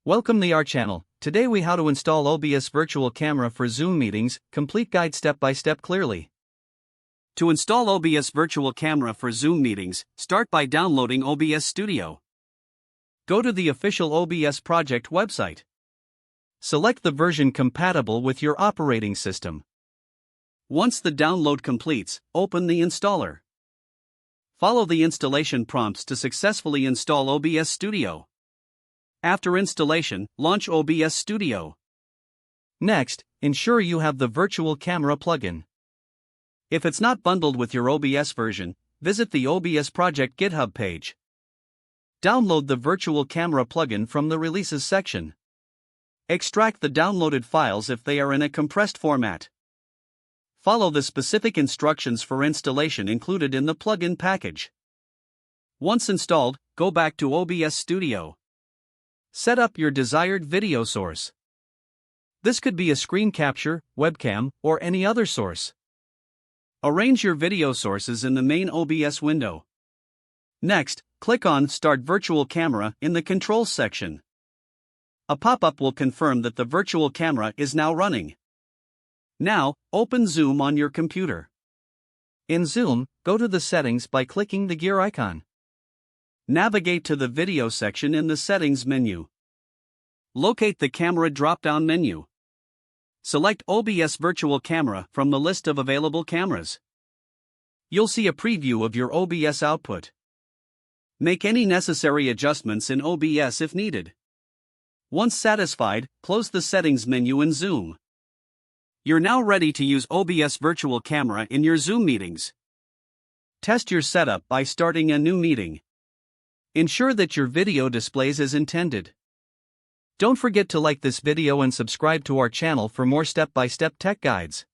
Welcome to our channel. Today we how to install OBS Virtual Camera for Zoom meetings, complete guide step by step clearly. To install OBS Virtual Camera for Zoom meetings, start by downloading OBS Studio. Go to the official OBS project website. Select the version compatible with your operating system. Once the download completes, open the installer. Follow the installation prompts to successfully install OBS Studio. After installation, launch OBS Studio. Next, ensure you have the Virtual Camera plugin. If it's not bundled with your OBS version, visit the OBS Project GitHub page. Download the Virtual Camera plugin from the Releases section. Extract the downloaded files if they are in a compressed format. Follow the specific instructions for installation included in the plugin package. Once installed, go back to OBS Studio. Set up your desired video source. This could be a screen capture, webcam, or any other source. Arrange your video sources in the main OBS window. Next, click on Start Virtual Camera in the Controls section. A pop-up will confirm that the virtual camera is now running. Now, open Zoom on your computer. In Zoom, go to the settings by clicking the gear icon. Navigate to the video section in the Settings menu. Locate the Camera drop-down menu. Select OBS Virtual Camera from the list of available cameras. You'll see a preview of your OBS output. Make any necessary adjustments in OBS if needed. Once satisfied, close the Settings menu in Zoom. You're now ready to use OBS Virtual Camera in your Zoom meetings. Test your setup by starting a new meeting. Ensure that your video displays as intended. Don't forget to like this video and subscribe to our channel for more step-by-step tech guides.